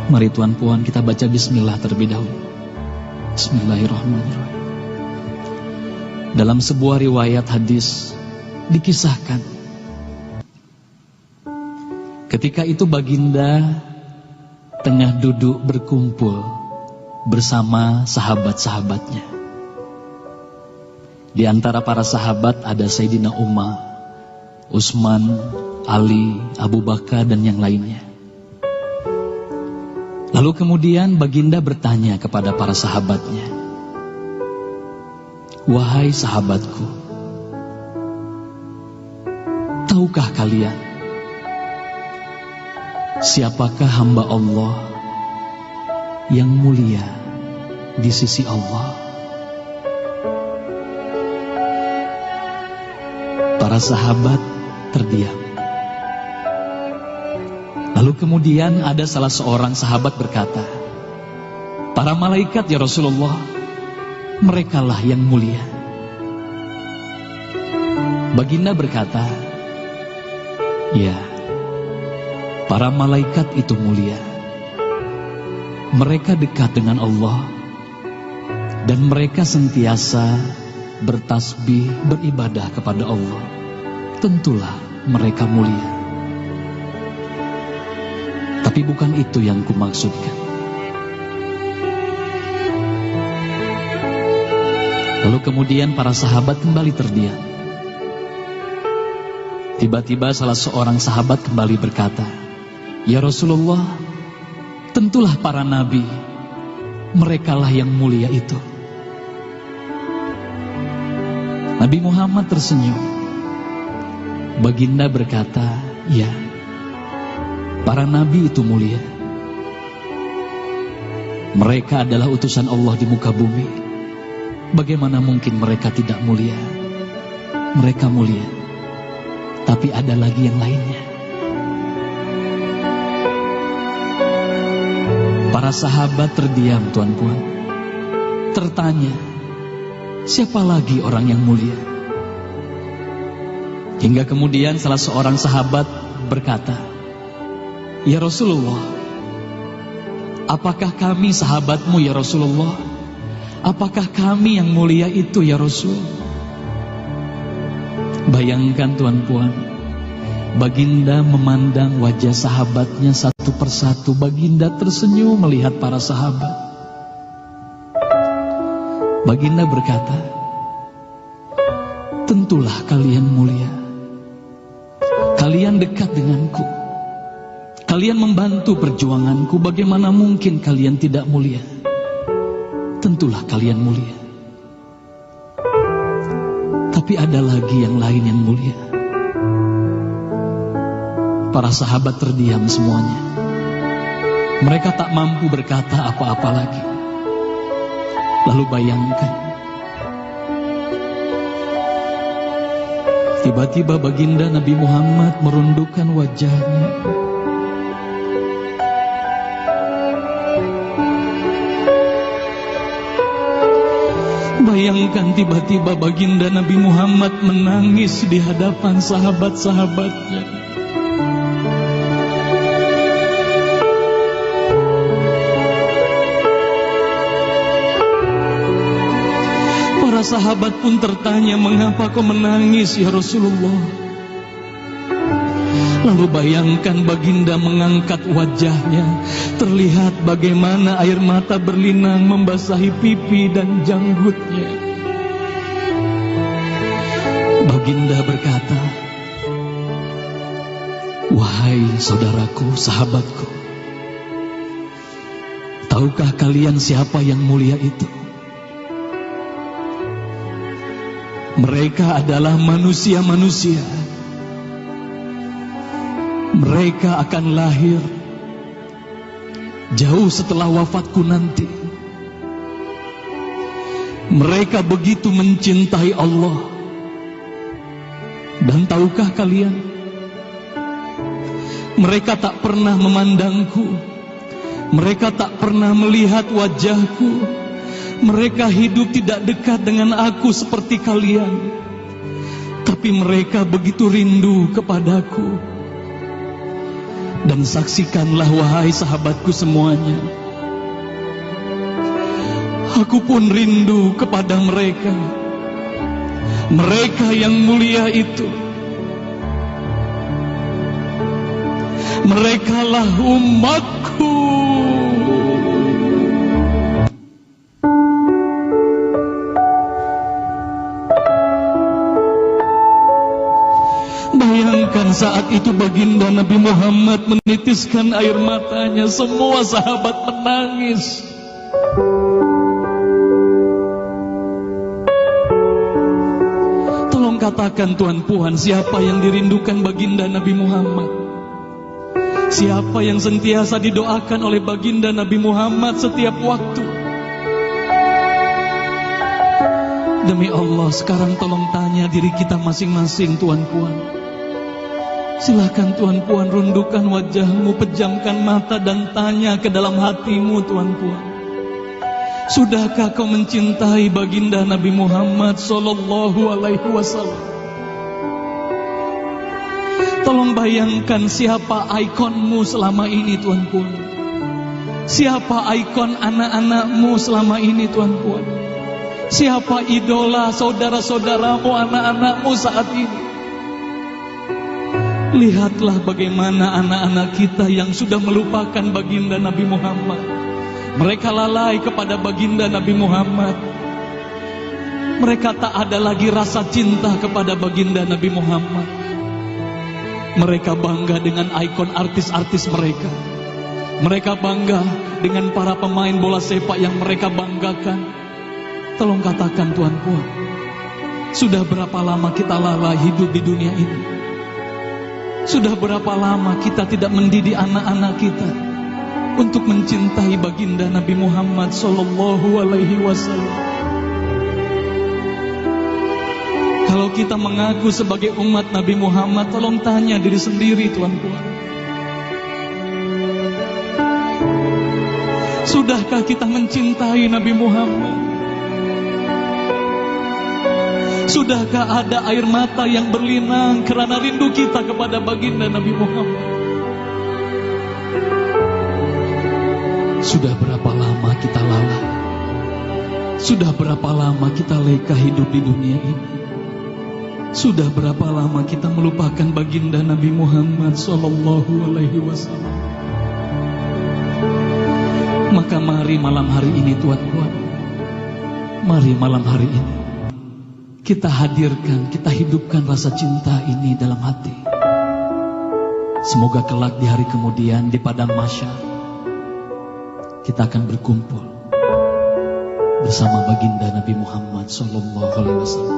Mari Tuan Puan kita baca bismillah terlebih dahulu. Bismillahirrahmanirrahim. Dalam sebuah riwayat hadis dikisahkan, ketika itu baginda tengah duduk berkumpul bersama sahabat-sahabatnya. Di antara para sahabat ada Sayyidina Umar, Utsman, Ali, Abu Bakar dan yang lainnya. Lalu kemudian baginda bertanya kepada para sahabatnya, "Wahai sahabatku, tahukah kalian siapakah hamba Allah yang mulia di sisi Allah?" Para sahabat terdiam. Lalu kemudian ada salah seorang sahabat berkata, "Para malaikat ya Rasulullah, merekalah yang mulia." Baginda berkata, "Ya, para malaikat itu mulia. Mereka dekat dengan Allah dan mereka sentiasa bertasbih, beribadah kepada Allah. Tentulah mereka mulia. Tapi bukan itu yang kumaksudkan." Lalu kemudian para sahabat kembali terdiam. Tiba-tiba salah seorang sahabat kembali berkata, "Ya Rasulullah, tentulah para nabi, merekalah yang mulia itu." Nabi Muhammad tersenyum. Baginda berkata, "Ya, para nabi itu mulia. Mereka adalah utusan Allah di muka bumi. Bagaimana mungkin mereka tidak mulia? Mereka mulia. Tapi ada lagi yang lainnya." Para sahabat terdiam, Tuan Puan. Tertanya, siapa lagi orang yang mulia? Hingga kemudian salah seorang sahabat berkata, "Ya Rasulullah, apakah kami sahabatmu ya Rasulullah? Apakah kami yang mulia itu ya Rasul?" Bayangkan Tuan Puan, baginda memandang wajah sahabatnya satu persatu. Baginda tersenyum melihat para sahabat. Baginda berkata, "Tentulah kalian mulia. Kalian dekat denganku. Kalian membantu perjuanganku. Bagaimana mungkin kalian tidak mulia? Tentulah kalian mulia. Tapi ada lagi yang lain yang mulia." Para sahabat terdiam semuanya. Mereka tak mampu berkata apa-apa lagi. Lalu bayangkan, tiba-tiba baginda Nabi Muhammad merundukkan wajahnya. Bayangkan tiba-tiba baginda Nabi Muhammad menangis di hadapan sahabat-sahabatnya. Para sahabat pun tertanya, "Mengapa kau menangis ya Rasulullah?" Lalu bayangkan baginda mengangkat wajahnya. Terlihat bagaimana air mata berlinang membasahi pipi dan janggutnya. Baginda berkata, "Wahai saudaraku, sahabatku, tahukah kalian siapa yang mulia itu? Mereka adalah manusia-manusia. Mereka akan lahir jauh setelah wafatku nanti. Mereka begitu mencintai Allah. Dan tahukah kalian, mereka tak pernah memandangku. Mereka tak pernah melihat wajahku. Mereka hidup tidak dekat dengan aku seperti kalian. Tapi mereka begitu rindu kepadaku. Dan saksikanlah wahai sahabatku semuanya, aku pun rindu kepada mereka, mereka yang mulia itu. Merekalah umatku. Bayangkan saat itu baginda Nabi Muhammad menitiskan air matanya, semua sahabat menangis. Tolong katakan Tuan Puan, siapa yang dirindukan baginda Nabi Muhammad? Siapa yang sentiasa didoakan oleh baginda Nabi Muhammad setiap waktu? Demi Allah, sekarang tolong tanya diri kita masing-masing, Tuan Puan. Silakan Tuan Puan rundukkan wajahmu, pejamkan mata dan tanya ke dalam hatimu, Tuan Puan. Sudahkah kau mencintai baginda Nabi Muhammad sallallahu alaihi wasallam? Tolong bayangkan siapa ikonmu selama ini, Tuan Puan. Siapa ikon anak-anakmu selama ini, Tuan Puan. Siapa idola saudara-saudaramu, anak-anakmu saat ini. Lihatlah bagaimana anak-anak kita yang sudah melupakan baginda Nabi Muhammad. Mereka lalai kepada baginda Nabi Muhammad. Mereka tak ada lagi rasa cinta kepada baginda Nabi Muhammad. Mereka bangga dengan ikon artis-artis mereka. Mereka bangga dengan para pemain bola sepak yang mereka banggakan. Tolong katakan Tuan Puan, sudah berapa lama kita lalai hidup di dunia ini? Sudah berapa lama kita tidak mendidik anak-anak kita untuk mencintai baginda Nabi Muhammad sallallahu alaihi wasallam? Kalau kita mengaku sebagai umat Nabi Muhammad, tolong tanya diri sendiri, Tuan Puan. Sudahkah kita mencintai Nabi Muhammad? Sudahkah ada air mata yang berlinang karena rindu kita kepada baginda Nabi Muhammad? Sudah berapa lama kita lalai? Sudah berapa lama kita leka hidup di dunia ini? Sudah berapa lama kita melupakan baginda Nabi Muhammad sallallahu alaihi wasallam? Maka mari malam hari ini, Tuan Puan, mari malam hari ini kita hadirkan, kita hidupkan rasa cinta ini dalam hati. Semoga kelak di hari kemudian di padang mahsyar kita akan berkumpul bersama baginda Nabi Muhammad sallallahu alaihi wasallam.